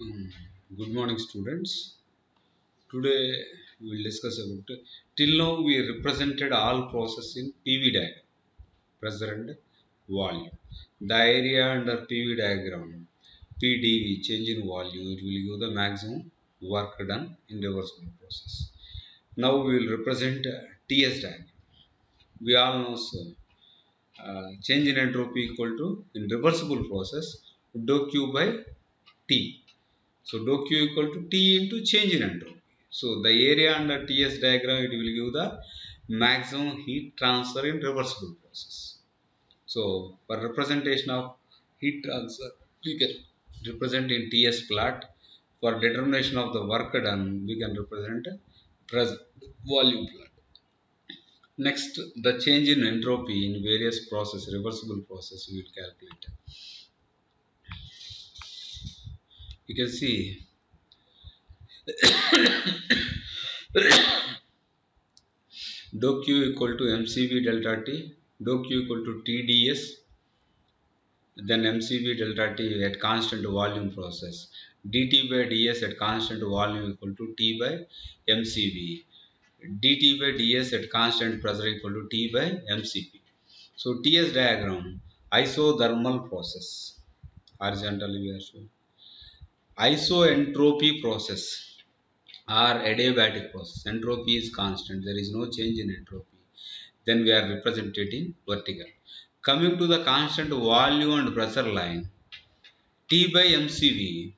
Mm, Good morning, students. Today we will discuss about till now we represented all process in PV diagram, pressure and volume. The area under PV diagram, PdV, change in volume, it will give the maximum work done in reversible process. Now we will represent TS diagram. We all know change in entropy equal to in reversible process dou Q by T. So dou Q equal to T into change in entropy. So the area under TS diagram, it will give the maximum heat transfer in reversible process. So for representation of heat transfer, we can represent in TS plot. For determination of the work done, we can represent volume plot. Next, the change in entropy in various process, reversible process, we will calculate. You can see dou Q equal to mCV delta T, dou Q equal to TdS, then mCV delta T at constant volume process, dt by ds at constant volume equal to T by mCV, dt by ds at constant pressure equal to T by mCp. So TS diagram, isothermal process, horizontally we are showing. Isoentropy process or adiabatic process. Entropy is constant. There is no change in entropy. Then we are representing vertical. Coming to the constant volume and pressure line, T by mCV.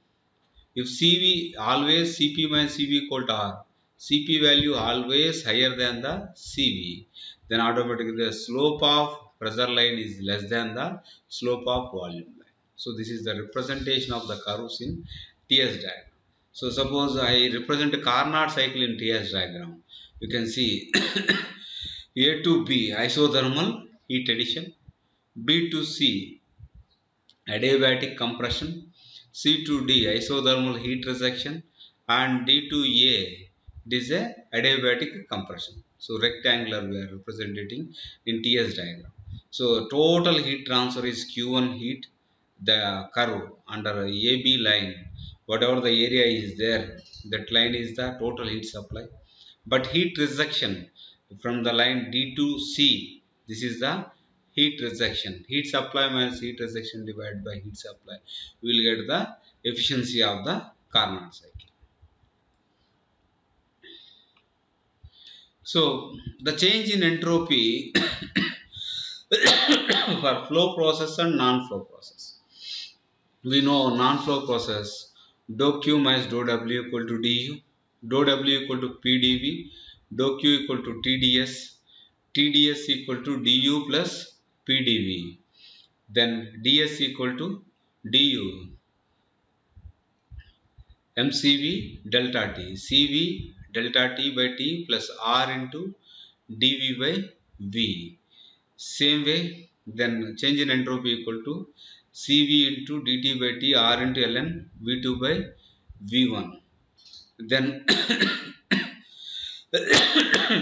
If CV always Cp minus Cv equal to R, Cp value always higher than the Cv, then automatically the slope of pressure line is less than the slope of volume line. So this is the representation of the curves in TS diagram. So suppose I represent a Carnot cycle in TS diagram. You can see A to B isothermal heat addition, B to C adiabatic compression, C to D isothermal heat rejection, and D to A, it is a adiabatic compression. So rectangular we are representing in TS diagram. So total heat transfer is Q1 heat, the curve under AB line, whatever the area is there, that line is the total heat supply. But heat rejection from the line D to C, this is the heat rejection. Heat supply minus heat rejection divided by heat supply. We will get the efficiency of the Carnot cycle. So the change in entropy for flow process and non-flow process. We know non-flow process dou Q minus dou W equal to du, dou W equal to PdV, dou Q equal to TdS, TdS equal to du plus PdV, then ds equal to du mCv delta t, Cv delta t by t plus R into dV by V. Same way, then change in entropy equal to Cv into dt by t R into ln V2 by V1. Then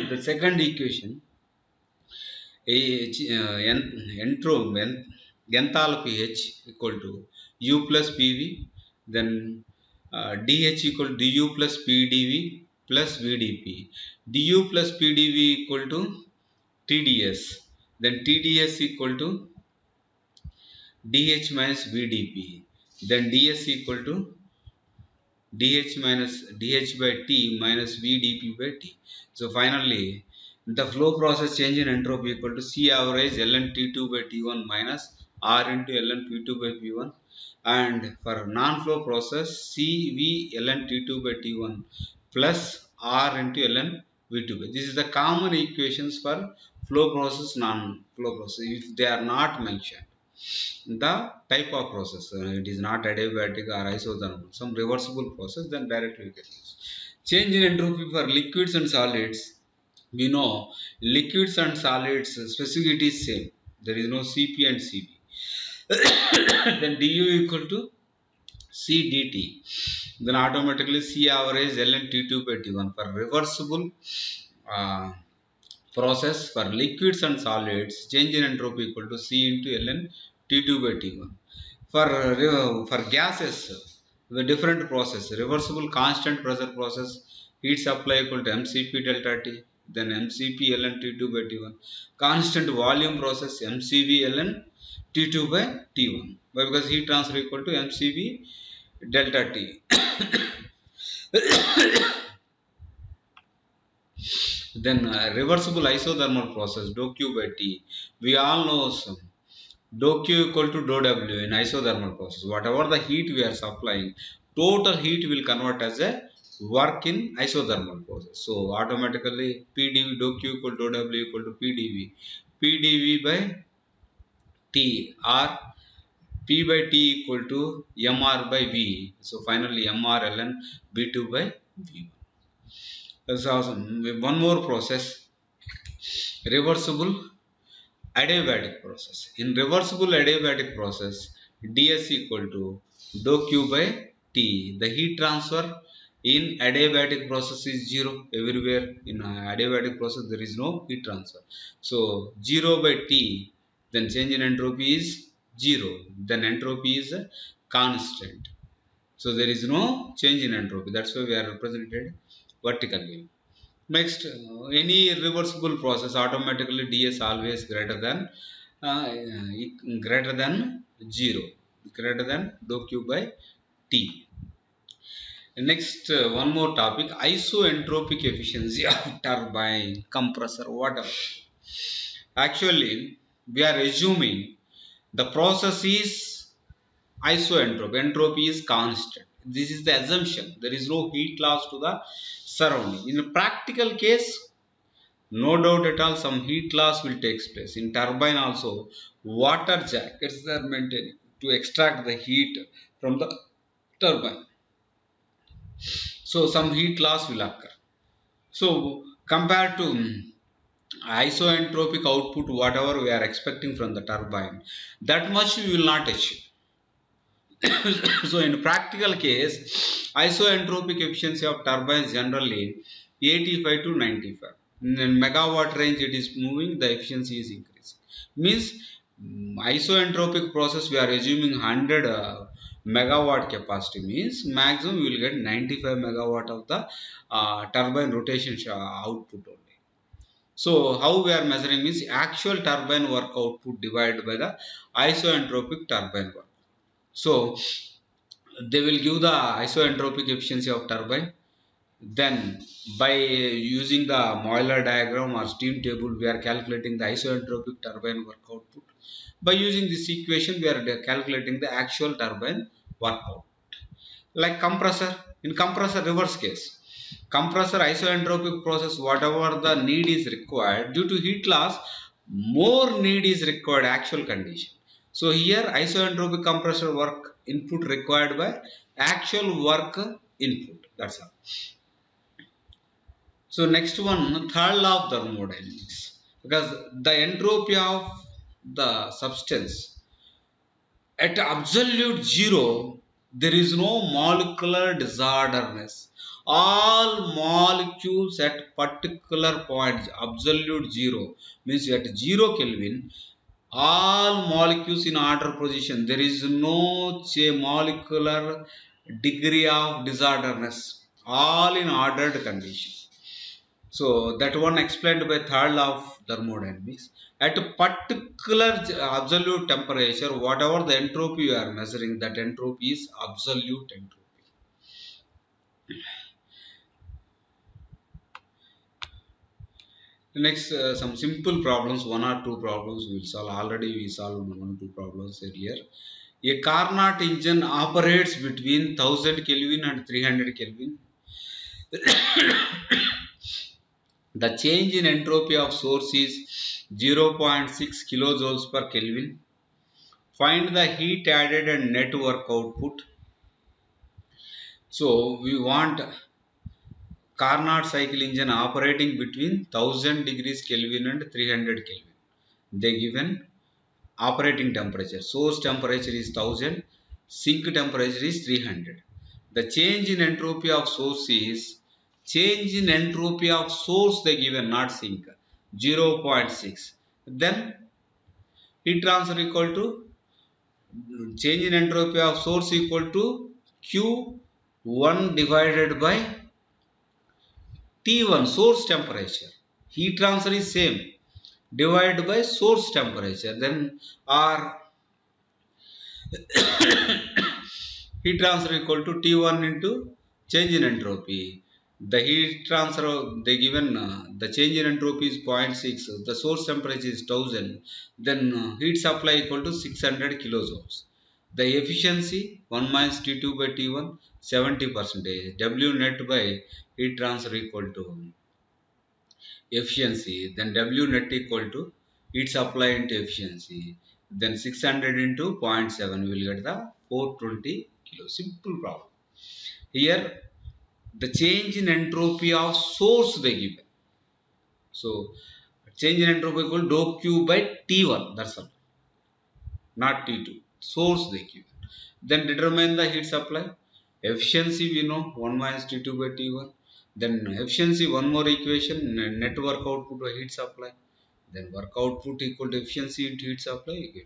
the second equation, enthalpy H equal to U plus PV, then dH equal to du plus PdV plus VdP. du plus PdV equal to TdS, then TdS equal to dH minus VdP, then ds equal to dH minus dH by T minus VdP by T. So finally, the flow process change in entropy equal to C average ln T2 by T1 minus R into ln P2 by P1, and for non-flow process CV ln T2 by T1 plus R into ln V2 by. This is the common equations for flow process, non-flow process. If they are not mentioned, the type of process, it is not adiabatic or isothermal, some reversible process, then directly we can use. Change in entropy for liquids and solids, we know liquids and solids specificity is same, there is no Cp and Cv. Then du equal to C dt, then automatically C average ln T2 by T1. For reversible uh, process for liquids and solids, change in entropy equal to C into ln T2 by T1. For gases, a different process. Reversible constant pressure process, heat supply equal to mcp delta t, then mcp ln t2 by t1. Constant volume process, mcv ln t2 by t1. Why? Because heat transfer equal to mcv delta t. Then reversible isothermal process, dou q by t. We all know some dou q equal to dou w in isothermal process. Whatever the heat we are supplying, total heat will convert as a work in isothermal process. So automatically pdv dou q equal to dou w equal to pdv. Pdv by t, or p by t equal to mr by v. So finally mr ln b2 by v1. That's awesome. One more process, reversible adiabatic process. In reversible adiabatic process, ds equal to dou q by t. The heat transfer in adiabatic process is zero everywhere. In adiabatic process there is no heat transfer, so 0 by t, then change in entropy is 0, then entropy is constant, so there is no change in entropy. That's why we are represented vertically. Next, any reversible process, automatically ds always uh, greater than 0, greater than dou q by t. Next, one more topic, isoentropic efficiency of turbine, compressor, whatever. Actually, we are assuming the process is isoentropy. Entropy is constant. This is the assumption. There is no heat loss to the surrounding. In a practical case, no doubt at all, some heat loss will take place. In turbine also, water jackets are maintained to extract the heat from the turbine. So some heat loss will occur. So compared to isoentropic output, whatever we are expecting from the turbine, that much we will not achieve. So in practical case, isoentropic efficiency of turbines generally 85 to 95. In megawatt range it is moving, the efficiency is increasing. Means isoentropic process we are assuming 100 megawatt capacity, means maximum we will get 95 megawatt of the turbine rotation output only. So how we are measuring means actual turbine work output divided by the isoentropic turbine work. So they will give the isoentropic efficiency of turbine. Then by using the Euler diagram or steam table, we are calculating the isoentropic turbine work output. By using this equation, we are calculating the actual turbine work output. Like compressor, in compressor reverse case, compressor isoentropic process, whatever the need is required due to heat loss, more need is required actual condition. So here isoentropic compressor work input required by actual work input. That's all. So next one, third law of thermodynamics, because the entropy of the substance at absolute zero, there is no molecular disorderness. All molecules at particular point, absolute zero, means at 0 Kelvin, all molecules in order position. There is no molecular degree of disorderness. All in ordered condition. So that one explained by third law of thermodynamics. At a particular absolute temperature, whatever the entropy you are measuring, that entropy is absolute entropy. Next, some simple problems, one or two problems we will solve. Already we solved one or two problems earlier. A Carnot engine operates between 1000 Kelvin and 300 Kelvin. The change in entropy of source is 0.6 kilojoules per Kelvin. Find the heat added and net work output. So we want Carnot cycle engine operating between 1000 degrees Kelvin and 300 Kelvin. They given operating temperature. Source temperature is 1000, sink temperature is 300. The change in entropy of source is, change in entropy of source they given, not sink, 0.6. Then heat transfer equal to change in entropy of source equal to Q1 divided by T1 source temperature. Heat transfer is same. Divided by source temperature. Then R heat transfer equal to T1 into change in entropy. The heat transfer they given the change in entropy is 0.6. The source temperature is 1000. Then heat supply equal to 600 kilojoules. The efficiency 1 minus T2 by T1 70%. W net by heat transfer equal to efficiency. Then W net equal to heat supply into efficiency. Then 600 into 0.7 we will get the 420 kilo. Simple problem. Here the change in entropy of source they give. So change in entropy equal dou Q by T1. That's all. Not T2. Source they give. Then determine the heat supply. Efficiency we know 1 minus T2 by T1. Then efficiency one more equation, net work output by heat supply. Then work output equal to efficiency into heat supply again.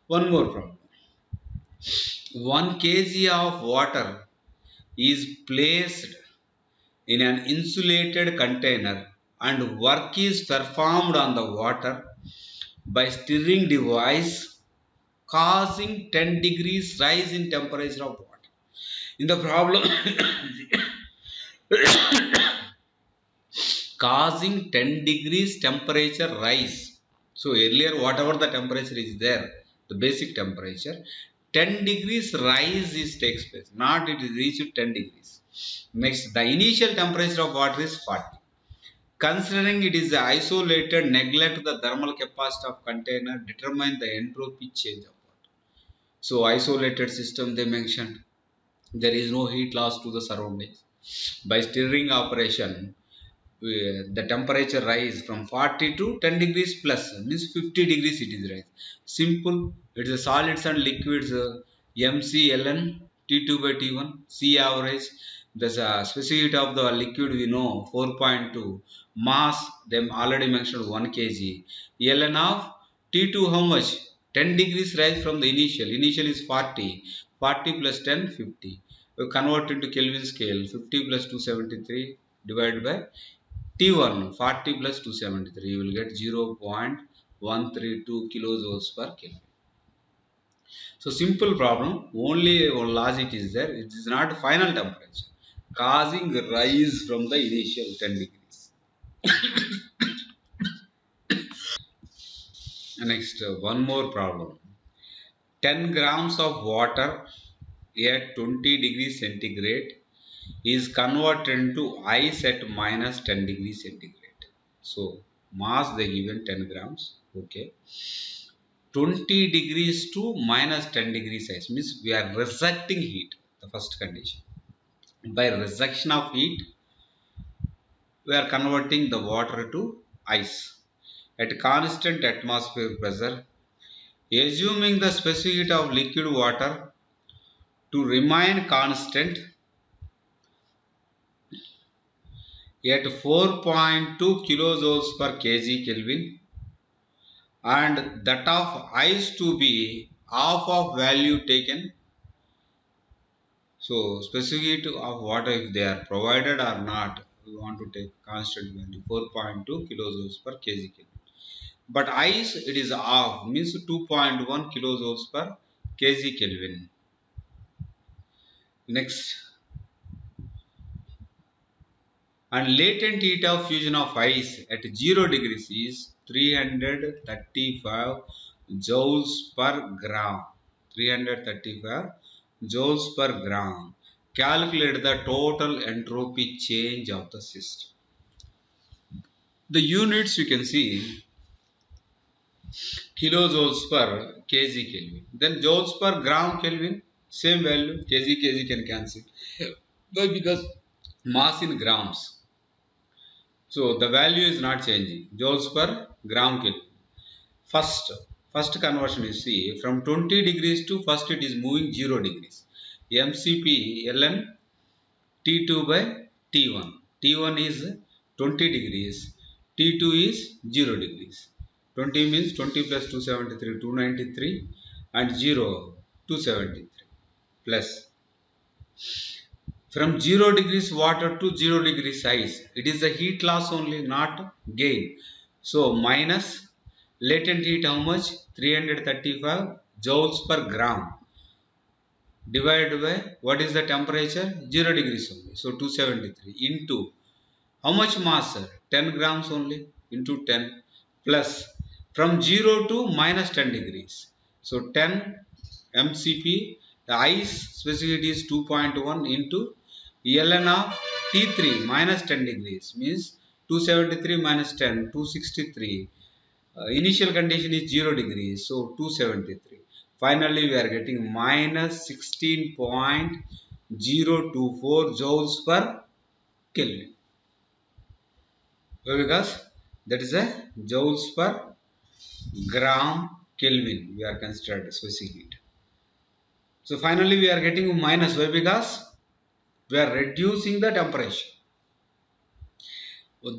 One more problem. 1 kg of water is placed in an insulated container and work is performed on the water by stirring device causing 10 degrees rise in temperature of water. In the problem causing 10 degrees temperature rise. So earlier whatever the temperature is there, the basic temperature, 10 degrees rise is takes place, not it is reached 10 degrees. Next, the initial temperature of water is 40. Considering it is isolated, neglect the thermal capacity of container, determine the entropy change of water. So isolated system they mentioned, there is no heat loss to the surroundings. By stirring operation, the temperature rise from 40 to 10 degrees plus, means 50 degrees it is rise. Simple, it is a solids and liquids MC ln T2 by T1. C average, the specific heat of the liquid we know 4.2. Mass them already mentioned 1 kg. Ln of T2 how much? 10 degrees rise from the initial is 40. 40 plus 10 50. We convert into Kelvin scale, 50 plus 273 divided by T1 40 plus 273, you will get 0.132 kilojoules per Kelvin. So simple problem, only one logic is there, it is not final temperature causing rise from the initial 10 degrees. Next, one more problem. 10 grams of water at 20 degrees centigrade is converted into ice at minus 10 degrees centigrade. So mass they given 10 grams. Okay. 20 degrees to minus 10 degrees ice means we are rejecting heat. The first condition. By rejection of heat, we are converting the water to ice at constant atmospheric pressure. Assuming the specific heat of liquid water to remain constant at 4.2 kilojoules per kg Kelvin and that of ice to be half of value taken. So specific heat of water if they are provided or not, we want to take constant value 4.2 kilojoules per kg Kelvin. But ice it is half, means 2.1 kilojoules per kg Kelvin. Next, and latent heat of fusion of ice at 0 degrees is 335 joules per gram. 335 joules per gram. Calculate the total entropy change of the system. The units you can see kilojoules per kg Kelvin. Then joules per gram Kelvin, same value, kg can cancel. Why? Because mass in grams. So the value is not changing. Joules per gram Kelvin. First conversion you see from 20 degrees to first it is moving 0 degrees. MCP ln T2 by T1. T1 is 20 degrees. T2 is 0 degrees. 20 means 20 plus 273, 293 and 0, 273 plus From 0 degrees water to 0 degrees ice. It is the heat loss only, not gain. So minus latent heat how much? 335 joules per gram divided by what is the temperature? 0 degrees only. So 273 into how much mass? 10 grams only into 10 plus from 0 to minus 10 degrees. So 10 MCP. The ice specificity is 2.1 into ln of T3 minus 10 degrees means 273 minus 10, 263. Initial condition is 0 degrees, so 273. Finally, we are getting minus 16.024 joules per Kelvin. Why? Because that is a joules per gram Kelvin. We are considered specific heat. So finally, we are getting minus. Why? Because we are reducing the temperature.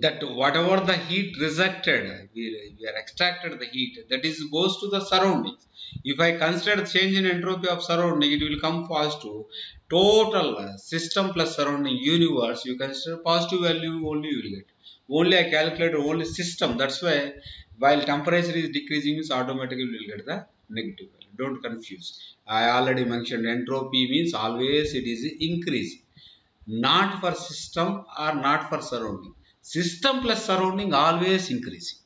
That whatever the heat rejected, we are extracted the heat, that is goes to the surroundings. If I consider change in entropy of surrounding, it will come positive. Total system plus surrounding universe, you consider positive value only you will get. Only I calculate only system. That's why while temperature is decreasing, means automatically we will get the negative value. Don't confuse. I already mentioned entropy means always it is increasing, not for system or not for surrounding. System plus surrounding always increasing.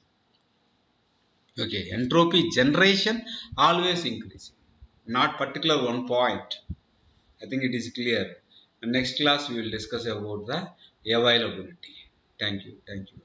Okay, entropy generation always increasing, not particular one point. I think it is clear. And next class we will discuss about the availability. Thank you. Thank you.